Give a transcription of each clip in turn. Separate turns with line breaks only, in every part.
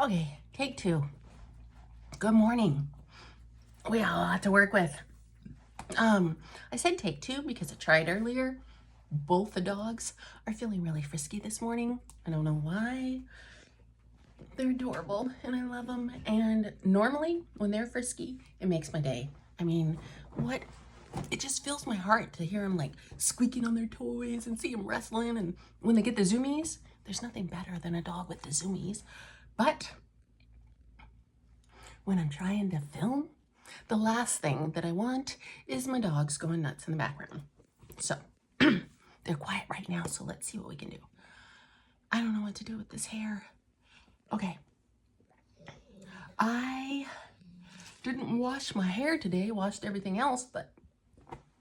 Okay, take two. Good morning. We got a lot to work with. I said take two because I tried earlier. Both the dogs are feeling really frisky this morning. I don't know why. They're adorable and I love them. And normally when they're frisky, it makes my day. I mean, what? It just fills my heart to hear them like squeaking on their toys and see them wrestling. And when they get the zoomies, there's nothing better than a dog with the zoomies. But when I'm trying to film, the last thing that I want is my dogs going nuts in the background. So they're quiet right now, so let's see what we can do. I don't know what to do with this hair. Okay. I didn't wash my hair today, washed everything else, but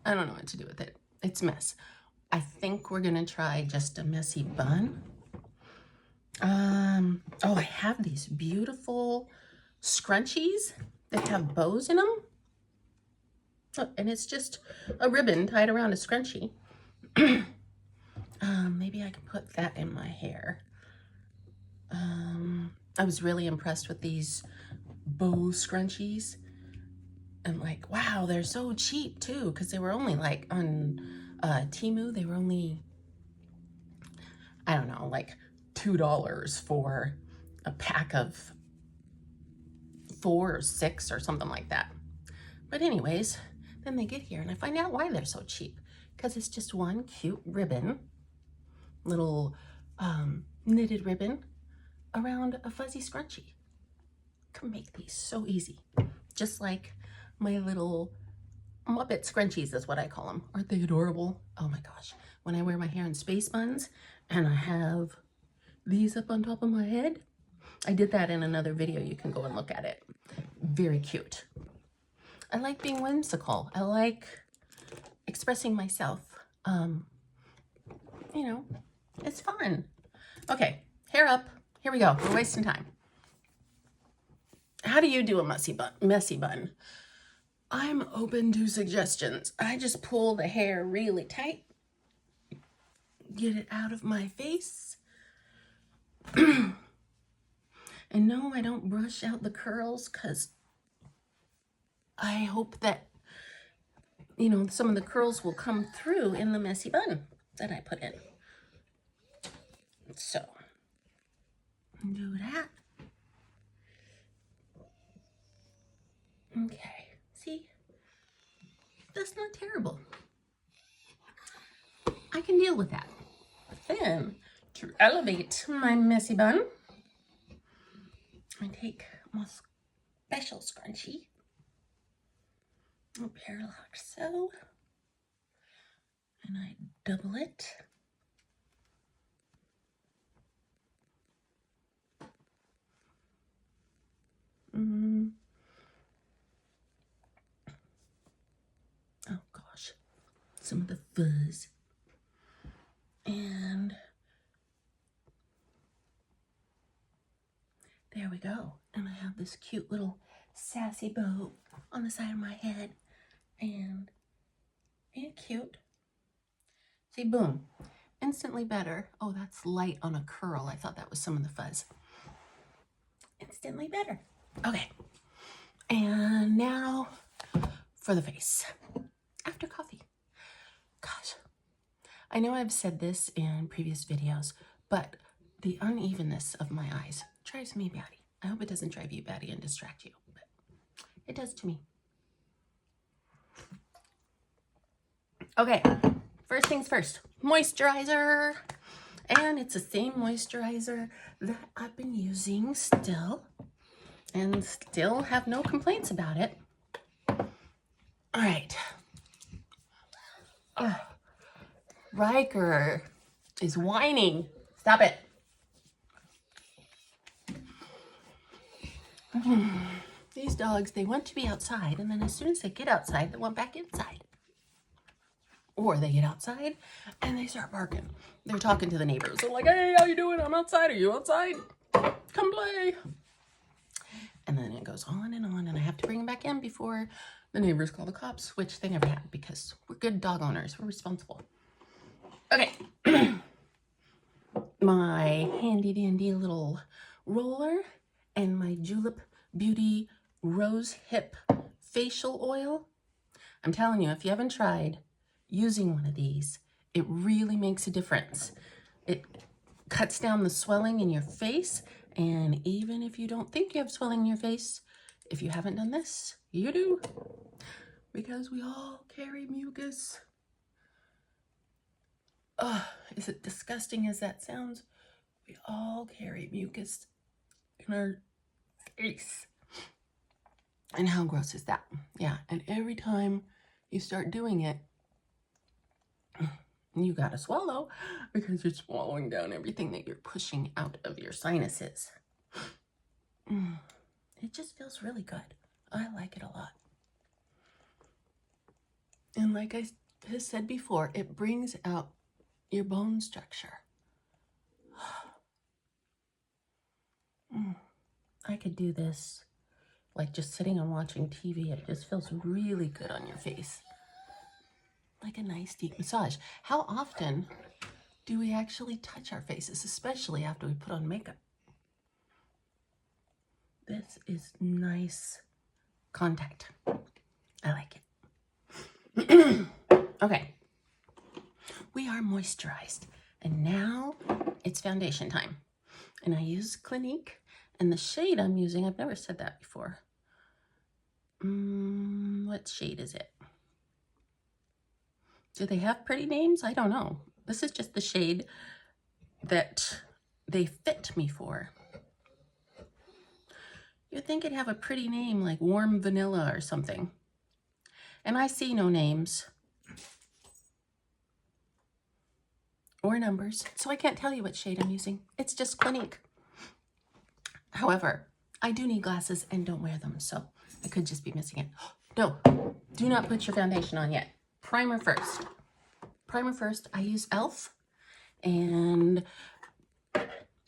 I don't know what to do with it. It's a mess. I think we're gonna try just a messy bun. Oh, I have these beautiful scrunchies that have bows in them. Oh, and it's just a ribbon tied around a scrunchie. Maybe I can put that in my hair. I was really impressed with these bow scrunchies. And like, wow, they're so cheap too, because they were only like on Temu, they were only, I don't know, like $2 for a pack of 4 or 6 or something like that. But anyways, then they get here and I find out why they're so cheap. Because it's just one cute ribbon, little knitted ribbon around a fuzzy scrunchie. Can make these so easy. Just like my little Muppet scrunchies is what I call them. Aren't they adorable? Oh my gosh. When I wear my hair in space buns and I have these up on top of my head, I did that in another video. You can go and look at it. Very cute. I like being whimsical. I like expressing myself. You know, it's fun. Okay, hair up. Here we go. We're wasting time. How do you do a messy bun? I'm open to suggestions. I just pull the hair really tight, get it out of my face. And no, I don't brush out the curls because I hope that, you know, some of the curls will come through in the messy bun that I put in. So, do that. Okay, see? That's not terrible. I can deal with that. Then, to elevate my messy bun, I take my special scrunchie, a pair like so, and I double it. Oh gosh, some of the fuzz. And there we go. And I have this cute little sassy bow on the side of my head. And ain't it cute? See, boom. Instantly better. Oh, that's light on a curl. I thought that was some of the fuzz. Instantly better. Okay. And now for the face. After coffee. Gosh. I know I've said this in previous videos, but the unevenness of my eyes drives me batty. I hope it doesn't drive you batty and distract you, but it does to me. Okay, first things first, moisturizer. And it's the same moisturizer that I've been using still, and still have no complaints about it. All right. Riker is whining. Stop it. These dogs, they want to be outside, and then as soon as they get outside, they want back inside. Or they get outside and they start barking. They're talking to the neighbors. They're like, hey, how you doing? I'm outside. Are you outside? Come play. And then it goes on, and I have to bring them back in before the neighbors call the cops, which they never have because we're good dog owners. We're responsible. Okay. My handy dandy little roller and my Julep Beauty Rose Hip Facial Oil. I'm telling you, if you haven't tried using one of these, it really makes a difference. It cuts down the swelling in your face, and even if you don't think you have swelling in your face, if you haven't done this, you do, because we all carry mucus. Ugh, is it disgusting as that sounds? We all carry mucus in our face. And how gross is that? Yeah, and every time you start doing it, you gotta swallow because you're swallowing down everything that you're pushing out of your sinuses. It just feels really good. I like it a lot. And like I have said before, it brings out your bone structure. I could do this like just sitting and watching TV. It just feels really good on your face. Like a nice deep massage. How often do we actually touch our faces, especially after we put on makeup? This is nice contact. I like it. Okay. We are moisturized. And now it's foundation time. And I use Clinique. And the shade I'm using, I've never said that before. What shade is it? Do they have pretty names? I don't know. This is just the shade that they fit me for. You'd think it'd have a pretty name like Warm Vanilla or something. And I see no names or numbers, so I can't tell you what shade I'm using. It's just Clinique. However, I do need glasses and don't wear them, so I could just be missing it. No, do not put your foundation on yet. Primer first. Primer first. I use e.l.f. and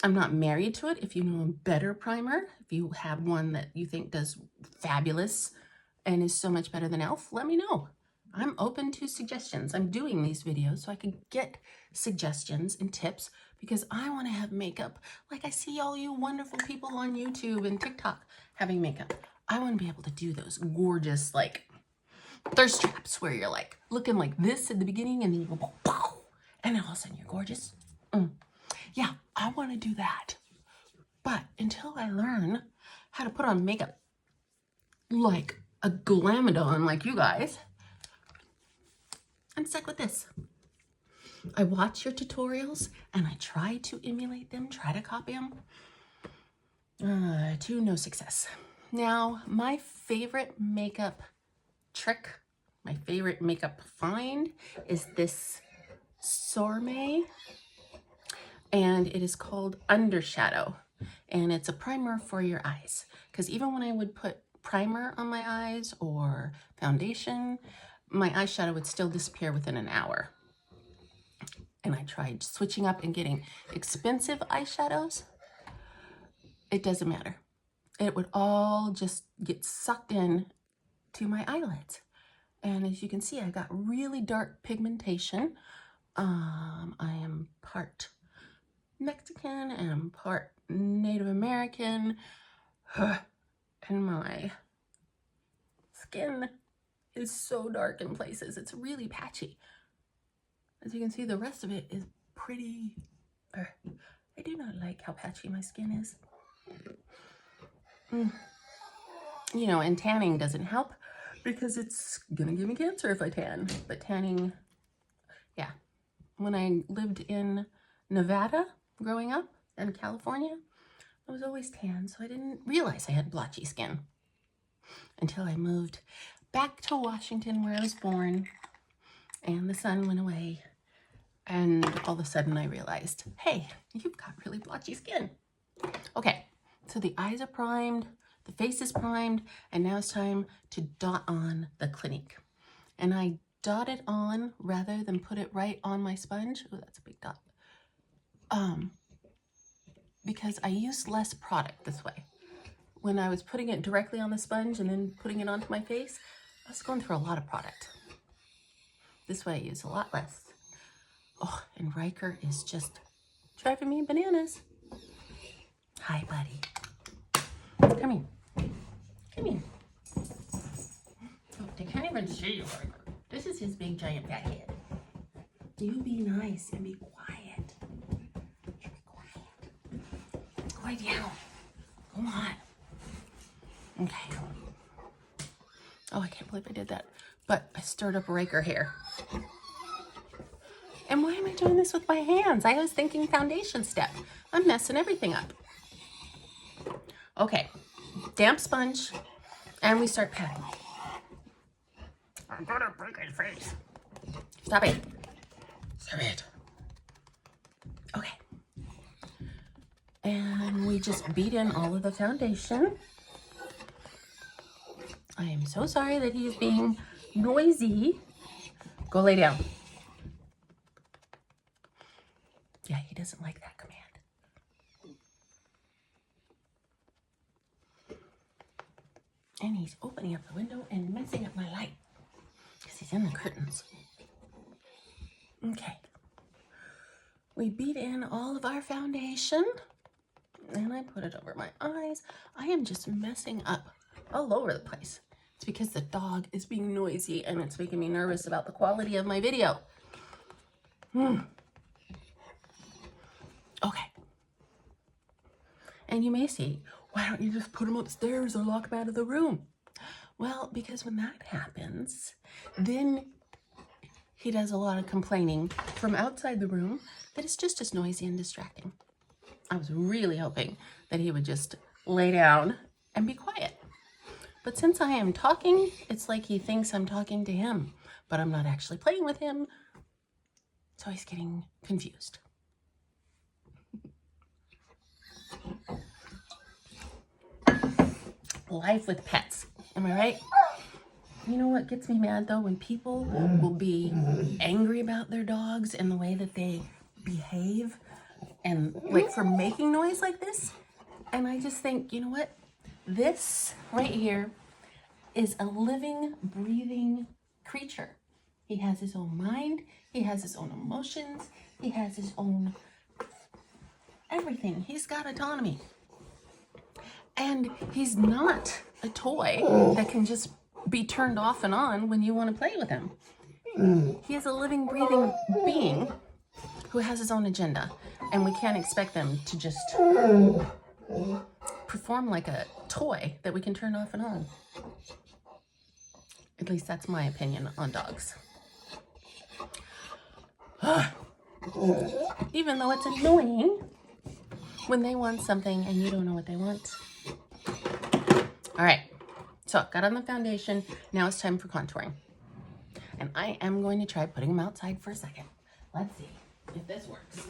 I'm not married to it. If you know a better primer, if you have one that you think does fabulous and is so much better than e.l.f., let me know. I'm open to suggestions. I'm doing these videos so I can get suggestions and tips because I want to have makeup like I see all you wonderful people on YouTube and TikTok having makeup. I want to be able to do those gorgeous like thirst traps where you're like looking like this at the beginning and then you go pow, and then all of a sudden you're gorgeous. Yeah, I want to do that. But until I learn how to put on makeup like a glamodon like you guys, I'm stuck with this. I watch your tutorials and I try to emulate them, try to copy them, to no success. Now, my favorite makeup trick, my favorite makeup find is this Sorme, and it is called Undershadow, and it's a primer for your eyes. Because even when I would put primer on my eyes or foundation, my eyeshadow would still disappear within an hour. And I tried switching up and getting expensive eyeshadows. It doesn't matter. It would all just get sucked in to my eyelids. And as you can see, I got really dark pigmentation. I am part Mexican and part Native American. And my skin is so dark in places. It's really patchy. As you can see, the rest of it is pretty. I do not like how patchy my skin is. You know, and tanning doesn't help because it's gonna give me cancer if I tan. But tanning, yeah. When I lived in Nevada growing up and California, I was always tan, so I didn't realize I had blotchy skin until I moved back to Washington where I was born and the sun went away. And all of a sudden I realized, hey, you've got really blotchy skin. Okay, so the eyes are primed, the face is primed, and now it's time to dot on the Clinique. And I dot it on rather than put it right on my sponge. Oh, that's a big dot. Because I use less product this way. When I was putting it directly on the sponge and then putting it onto my face, I was going through a lot of product. This way I use a lot less. Oh, and Riker is just driving me bananas. Hi, buddy. Come here. Come here. Oh, they can't even see you. This is his big giant fat head. You be nice and be quiet. Be quiet. Quiet down. Come on. Okay. Oh, I can't believe I did that. But I stirred up Raker hair. And why am I doing this with my hands? I was thinking foundation step. I'm messing everything up. Okay. Damp sponge. And we start patting. I'm gonna break his face. Stop it. Stop it. Okay. And we just beat in all of the foundation. I am so sorry that he is being noisy. Go lay down. Yeah, he doesn't like that command. And he's opening up the window and messing up my light because he's in the curtains. Okay. We beat in all of our foundation and I put it over my eyes. I am just messing up all over the place. It's because the dog is being noisy and it's making me nervous about the quality of my video. Okay. And you may say, why don't you just put him upstairs or lock him out of the room? Well, because when that happens, then he does a lot of complaining from outside the room that it's just as noisy and distracting. I was really hoping that he would just lay down and be quiet. But since I am talking, it's like he thinks I'm talking to him, but I'm not actually playing with him. So he's getting confused. Life with pets. Am I right? You know what gets me mad though? When people will be angry about their dogs and the way that they behave and like for making noise like this. And I just think, you know what? This right here is a living, breathing creature. He has his own mind. He has his own emotions. He has his own everything. He's got autonomy. And he's not a toy that can just be turned off and on when you want to play with him. He is a living, breathing being who has his own agenda. And we can't expect them to just perform like a toy that we can turn off and on. At least that's my opinion on dogs. Even though it's annoying when they want something and you don't know what they want. All right, so got on the foundation. Now it's time for contouring. And I am going to try putting them outside for a second. Let's see if this works.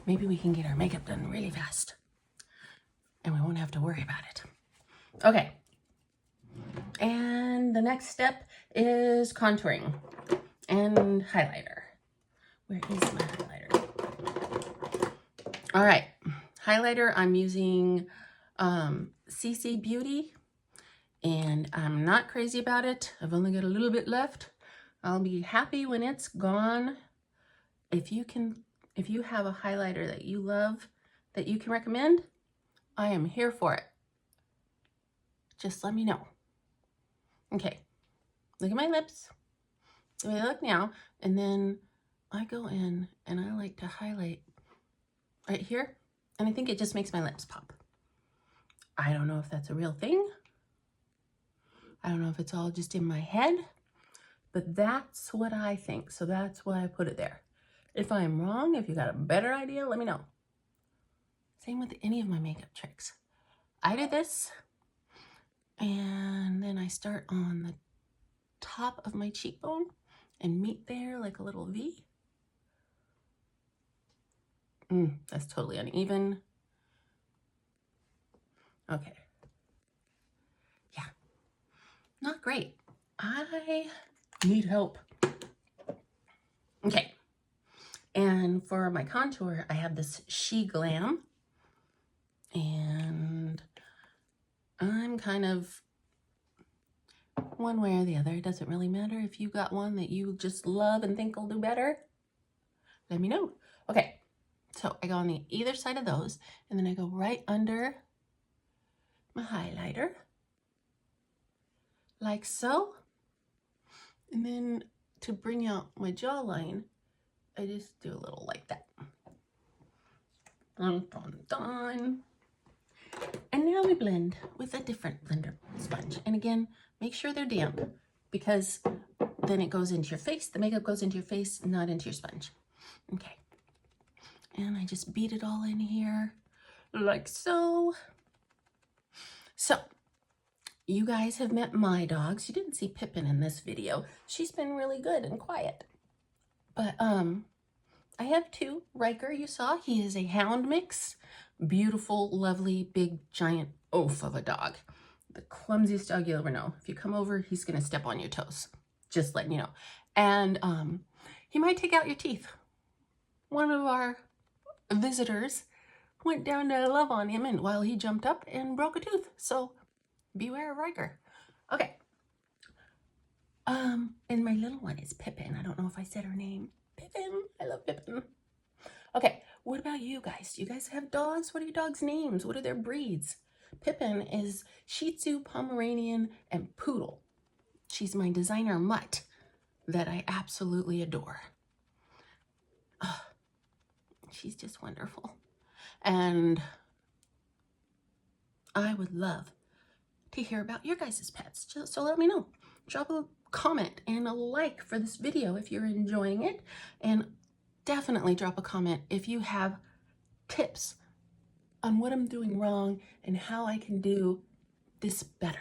Maybe we can get our makeup done really fast and we won't have to worry about it. Okay. And the next step is contouring and highlighter. Where is my highlighter? All right, highlighter, I'm using CC Beauty, and I'm not crazy about it. I've only got a little bit left. I'll be happy when it's gone. If you have a highlighter that you love, that you can recommend, I am here for it. Just let me know. Okay, look at my lips, the way they look now, and then I go in and I like to highlight right here, and I think it just makes my lips pop. I don't know if that's a real thing. I don't know if it's all just in my head, but that's what I think, so that's why I put it there. If I'm wrong, if you got a better idea, let me know. Same with any of my makeup tricks. I did this, and then I start on the top of my cheekbone and meet there like a little V. That's totally uneven. Okay. Yeah. Not great. I need help. Okay. And for my contour, I have this SheGlam. And I'm kind of one way or the other. It doesn't really matter. If you got one that you just love and think will do better, let me know. Okay. So I go on the either side of those, and then I go right under my highlighter, like so. And then to bring out my jawline, I just do a little like that. Dun, dun, dun. And now we blend with a different blender sponge. And again, make sure they're damp, because then it goes into your face. The makeup goes into your face, not into your sponge. Okay. And I just beat it all in here like so. So you guys have met my dogs. You didn't see Pippin in this video. She's been really good and quiet. But I have two. Riker, you saw, he is a hound mix. Beautiful, lovely, big, giant oaf of a dog. The clumsiest dog you'll ever know. If you come over, he's gonna step on your toes. Just letting you know. And he might take out your teeth. One of our visitors went down to love on him, and while he jumped up and broke a tooth. So beware of Riker. Okay. And my little one is Pippin. I don't know if I said her name. Pippin. I love Pippin. Okay, what about you guys? Do you guys have dogs? What are your dogs' names? What are their breeds? Pippin is Shih Tzu, Pomeranian, and Poodle. She's my designer mutt that I absolutely adore. Oh, she's just wonderful. And I would love to hear about your guys' pets. So let me know. Drop a comment and a like for this video if you're enjoying it. And definitely drop a comment if you have tips on what I'm doing wrong and how I can do this better.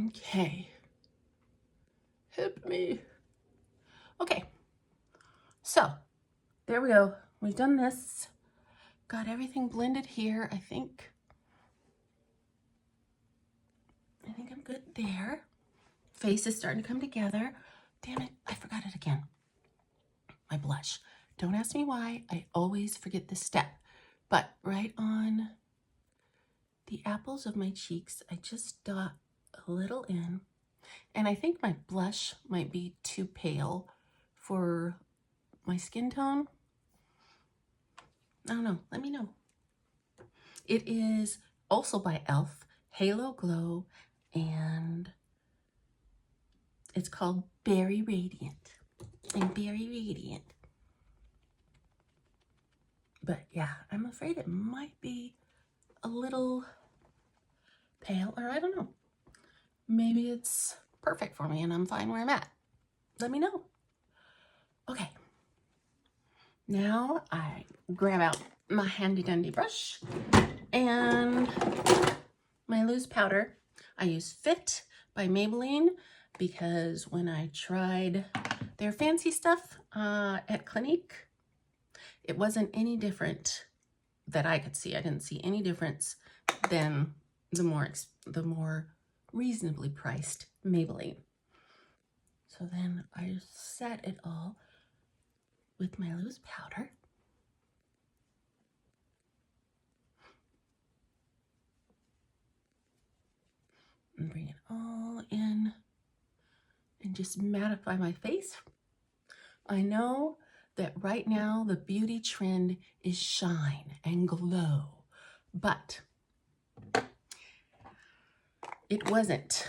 Okay. Hip me. Okay. So there we go. We've done this. Got everything blended here, I think. I'm good there. Face is starting to come together. Damn it, I forgot it again. My blush. Don't ask me why. I always forget this step. But right on the apples of my cheeks, I just dot a little in. And I think my blush might be too pale for my skin tone. I don't know. Let me know. It is also by e.l.f. Halo Glow, and it's called Berry Radiant. I'm Berry Radiant. But yeah, I'm afraid it might be a little pale, or I don't know. Maybe it's perfect for me and I'm fine where I'm at. Let me know. Okay. Now I grab out my handy dandy brush and my loose powder. I use Fit by Maybelline because when I tried their fancy stuff at Clinique, it wasn't any different that I could see. I didn't see any difference than the more reasonably priced Maybelline. So then I just set it all with my loose powder. And bring it all in and just mattify my face. I know that right now the beauty trend is shine and glow, but it wasn't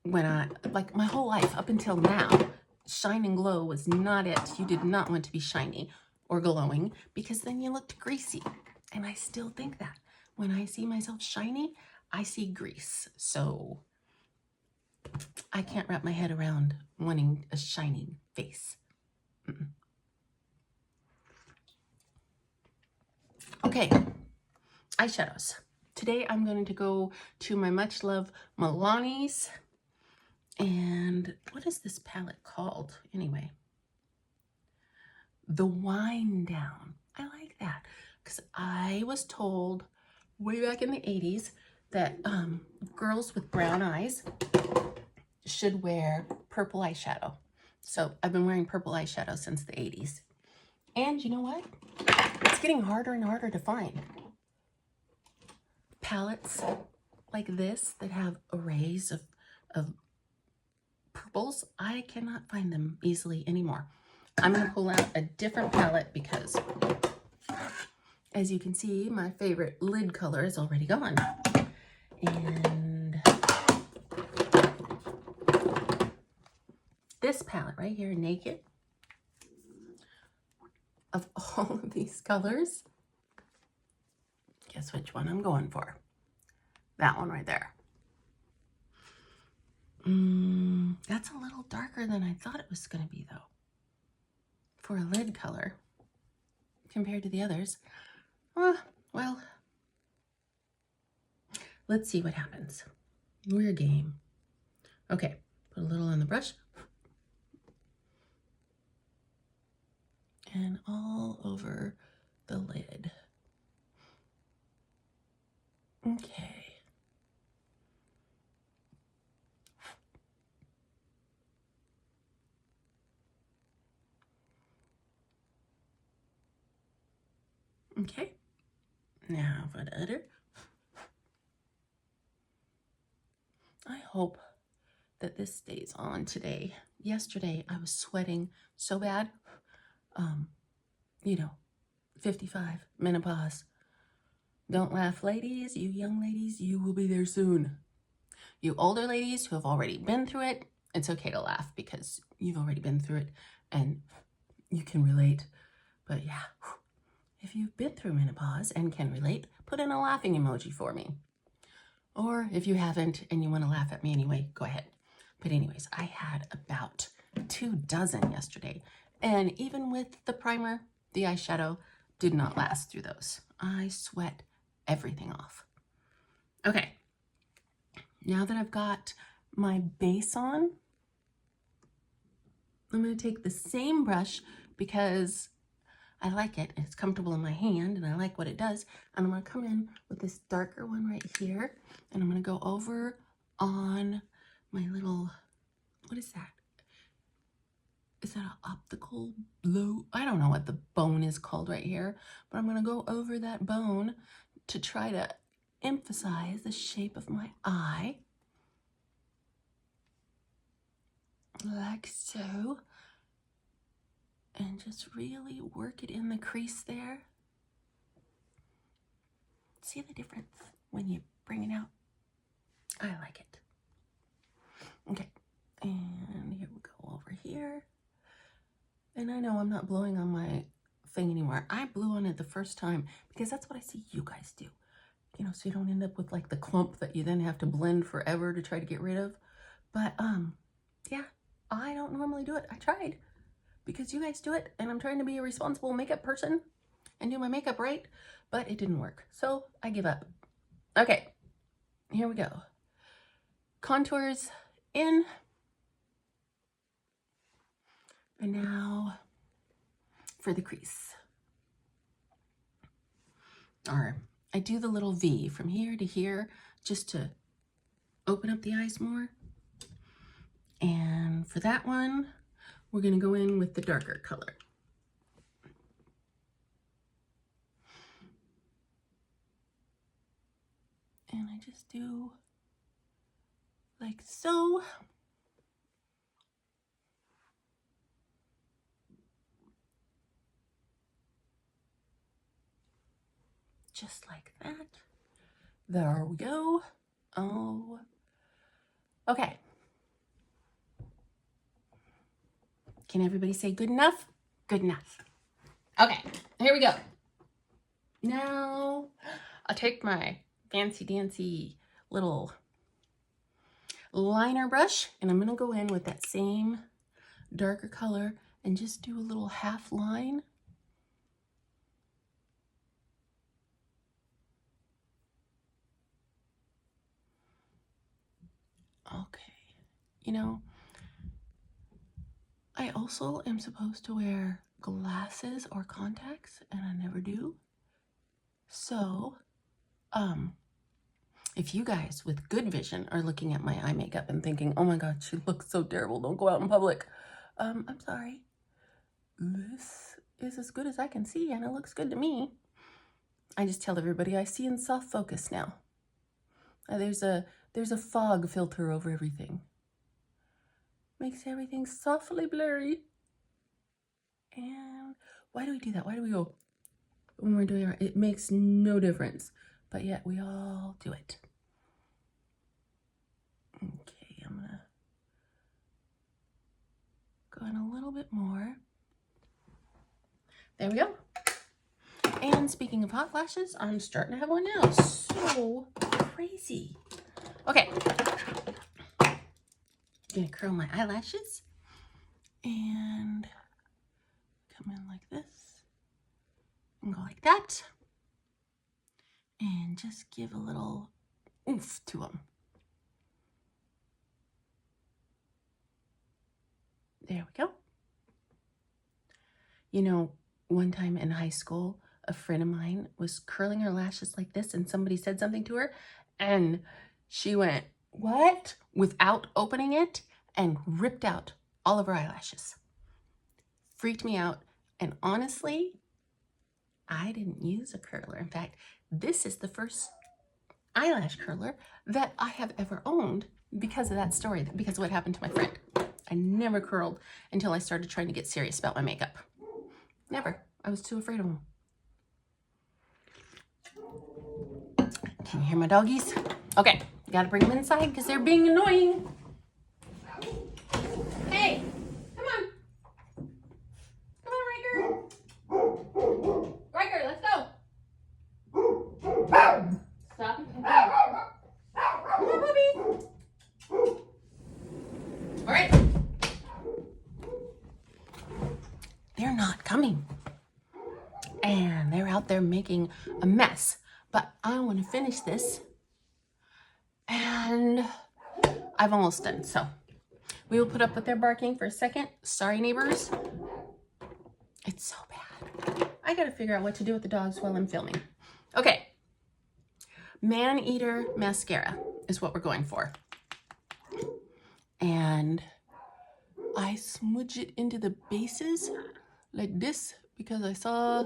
when like my whole life up until now, shine and glow was not it. You did not want to be shiny or glowing because then you looked greasy. And I still think that. When I see myself shiny, I see grease. So I can't wrap my head around wanting a shiny face. Okay, eyeshadows. Today I'm going to go to my much loved Milani's. And what is this palette called anyway? The Wind Down. I like that because I was told way back in the 80s that girls with brown eyes should wear purple eyeshadow. So I've been wearing purple eyeshadow since the 80s. And you know what? It's getting harder and harder to find palettes like this that have arrays of purples. I cannot find them easily anymore. I'm going to pull out a different palette because, as you can see, my favorite lid color is already gone. And this palette right here, Naked, of all of these colors, guess which one I'm going for? That one right there. That's a little darker than I thought it was going to be, though, for a lid color compared to the others. Well, let's see what happens. We're game. Okay, put a little on the brush. And all over the lid. Okay. Okay. Now for the other. I hope that this stays on today. Yesterday I was sweating so bad. You know, 55, menopause. Don't laugh, ladies. You young ladies, you will be there soon. You older ladies who have already been through it, it's okay to laugh because you've already been through it and you can relate. But yeah, if you've been through menopause and can relate, put in a laughing emoji for me. Or if you haven't and you want to laugh at me anyway, go ahead. But anyways, I had about 24 yesterday. And even with the primer, the eyeshadow did not last through those. I sweat everything off. Okay, now that I've got my base on, I'm going to take the same brush because I like it. It's comfortable in my hand and I like what it does. And I'm going to come in with this darker one right here. And I'm going to go over on my little, what is that? Is that an optical low? I don't know what the bone is called right here, but I'm going to go over that bone to try to emphasize the shape of my eye. Like so. And just really work it in the crease there. See the difference when you bring it out? I like it. Okay, and here we go over here. And I know I'm not blowing on my thing anymore. I blew on it the first time because that's what I see you guys do. You know, so you don't end up with like the clump that you then have to blend forever to try to get rid of. But yeah, I don't normally do it. I tried because you guys do it and I'm trying to be a responsible makeup person and do my makeup right, but it didn't work. So I give up. Okay, here we go. Contours in. And now for the crease. Or I do the little V from here to here just to open up the eyes more. And for that one, we're going to go in with the darker color. And I just do like so. Just like that. There we go. Oh, okay. Can everybody say good enough? Good enough. Okay, here we go. Now I'll take my fancy dancy little liner brush and I'm gonna go in with that same darker color and just do a little half line. Okay, you know, I also am supposed to wear glasses or contacts and I never do. So, if you guys with good vision are looking at my eye makeup and thinking, oh my God, she looks so terrible, don't go out in public. I'm sorry. This is as good as I can see and it looks good to me. I just tell everybody I see in soft focus now. There's a fog filter over everything. Makes everything softly blurry. And why do we do that? Why do we go when we're doing our, it makes no difference, but yet we all do it. Okay, I'm gonna go in a little bit more. There we go. And speaking of hot flashes, I'm starting to have one now. So crazy. Okay. I'm gonna curl my eyelashes and come in like this and go like that. And just give a little oomph to them. There we go. You know, one time in high school, a friend of mine was curling her lashes like this and somebody said something to her and she went, "What?" without opening it and ripped out all of her eyelashes. Freaked me out. And honestly, I didn't use a curler. In fact, this is the first eyelash curler that I have ever owned because of that story, because of what happened to my friend. I never curled until I started trying to get serious about my makeup. Never. I was too afraid of them. Can you hear my doggies? Okay, gotta bring them inside because they're being annoying. Hey, come on. Come on, Riker. Riker, let's go. Stop and come on. Come on, puppy. All right. They're not coming. And they're out there making a mess. But I want to finish this. And I've almost done. So we will put up with their barking for a second. Sorry, neighbors. It's so bad. I got to figure out what to do with the dogs while I'm filming. Okay. Man-Eater mascara is what we're going for. And I smudge it into the bases like this because I saw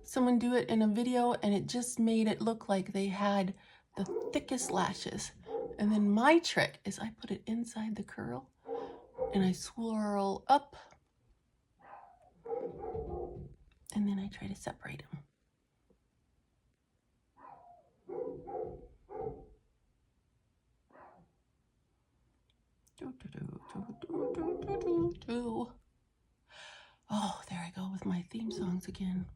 someone do it in a video and it just made it look like they had the thickest lashes. And then my trick is I put it inside the curl and I swirl up and then I try to separate them. Oh, there I go with my theme songs again.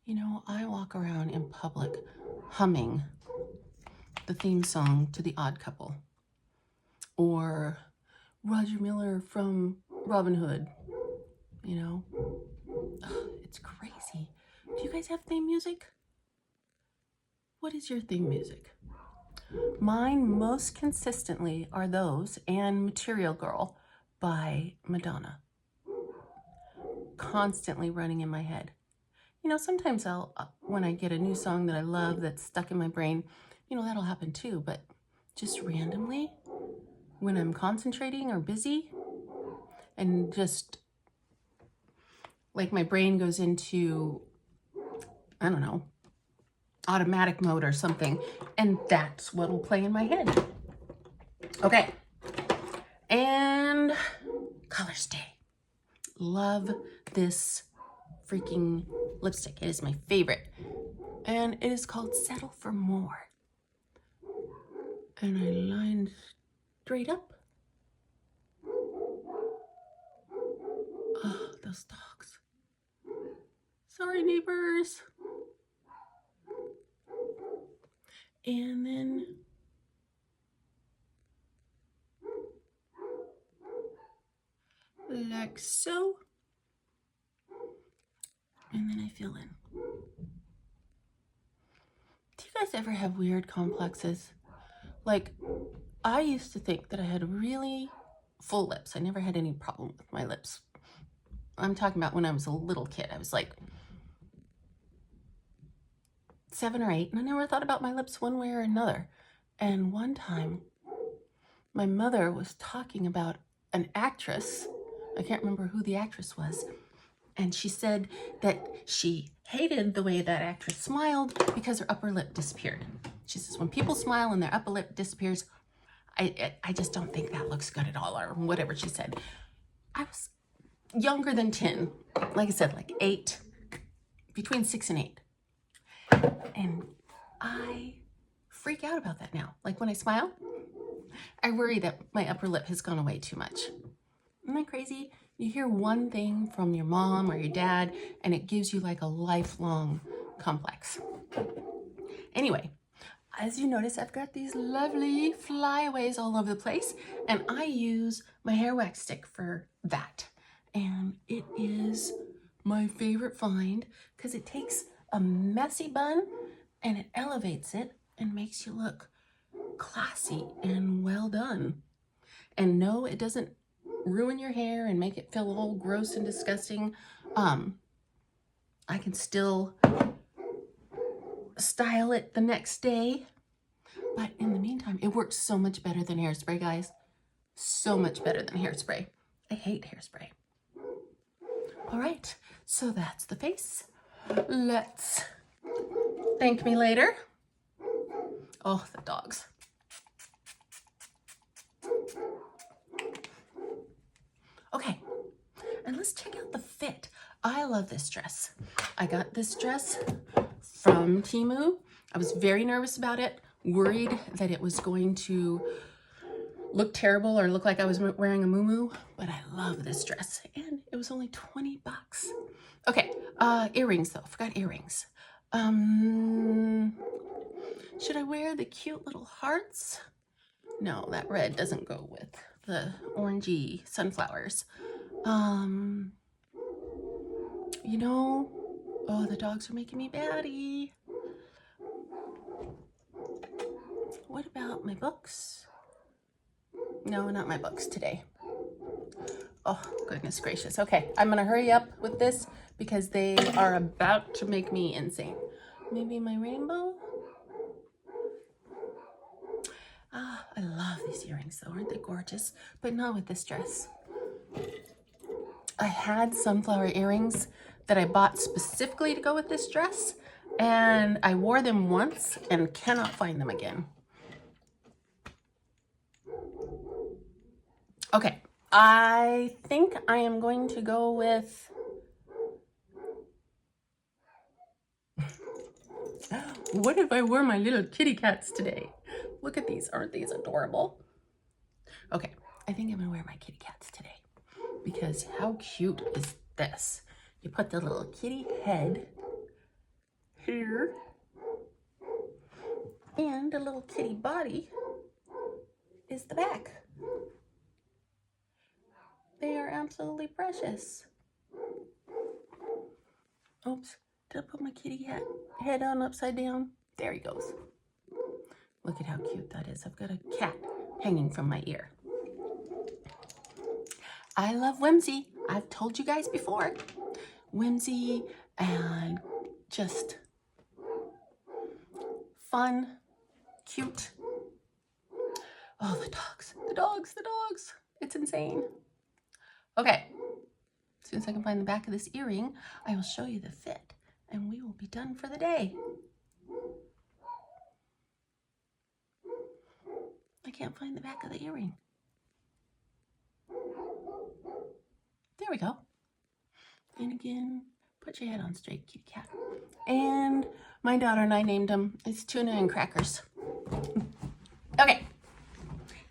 You know, I walk around in public humming the theme song to The Odd Couple or Roger Miller from Robin Hood, you know. Ugh, it's crazy. Do you guys have theme music? What is your theme music? Mine most consistently are those and Material Girl by Madonna. Constantly running in my head. You know, sometimes I'll, when I get a new song that I love that's stuck in my brain, you know, that'll happen too, but just randomly when I'm concentrating or busy and just like my brain goes into, I don't know, automatic mode or something, and that's what will play in my head. Okay, and Colors Day. Love this freaking lipstick. It is my favorite, and it is called Settle for More. And I lined straight up. Oh, those dogs. Sorry, neighbors. And then like so. And then I fill in. Do you guys ever have weird complexes? Like, I used to think that I had really full lips. I never had any problem with my lips. I'm talking about when I was a little kid. I was like 7 or 8, and I never thought about my lips one way or another. And one time, my mother was talking about an actress. I can't remember who the actress was. And she said that she hated the way that actress smiled because her upper lip disappeared. She says, when people smile and their upper lip disappears, I just don't think that looks good at all, or whatever she said. I was younger than 10. Like I said, like 8, between 6 and 8. And I freak out about that now. Like when I smile, I worry that my upper lip has gone away too much. Isn't that crazy? You hear one thing from your mom or your dad, and it gives you like a lifelong complex. Anyway, as you notice, I've got these lovely flyaways all over the place, and I use my hair wax stick for that. And it is my favorite find because it takes a messy bun and it elevates it and makes you look classy and well done. And no, it doesn't ruin your hair and make it feel all gross and disgusting. I can still style it the next day, but in the meantime, it works so much better than hairspray, guys. So much better than hairspray. I hate hairspray. All right, so that's the face. Let's thank me later. Oh, the dogs. Okay, and let's check out the fit. I love this dress. I got this dress from Temu. I was very nervous about it, worried that it was going to look terrible or look like I was wearing a muumuu, but I love this dress, and it was only 20 bucks. Okay, earrings though, forgot earrings. Should I wear the cute little hearts? No, that red doesn't go with the orangey sunflowers. You know, oh, the dogs are making me batty. What about my books? No, not my books today. Oh, goodness gracious. Okay, I'm gonna hurry up with this because they are about to make me insane. Maybe my rainbow? Ah, I love these earrings though, aren't they gorgeous? But not with this dress. I had sunflower earrings that I bought specifically to go with this dress, and I wore them once and cannot find them again. Okay, I think I am going to go with what if I wore my little kitty cats today? Look at these, aren't these adorable? Okay, I think I'm gonna wear my kitty cats today because how cute is this? You put the little kitty head here and the little kitty body is the back. They are absolutely precious. Oops, did I put my kitty head on upside down? There he goes. Look at how cute that is. I've got a cat hanging from my ear. I love Whimsy. I've told you guys before. Whimsy and just fun, cute. Oh, the dogs, the dogs, the dogs. It's insane. Okay, as soon as I can find the back of this earring, I will show you the fit and we will be done for the day. I can't find the back of the earring. There we go. And again, put your head on straight, kitty cat. And my daughter and I named them, it's Tuna and Crackers. Okay,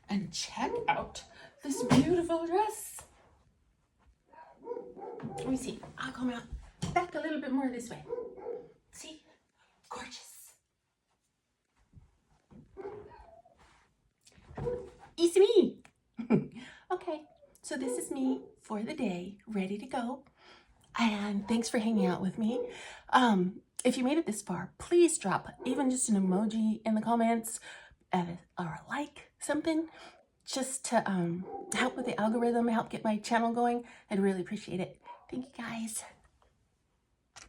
and check out this beautiful dress. Let me see, I'll come out back a little bit more this way. See, gorgeous. It's me. Okay, so this is me for the day, ready to go. And thanks for hanging out with me. If you made it this far, please drop even just an emoji in the comments or a like, something, just to help with the algorithm, help get my channel going. I'd really appreciate it. Thank you guys.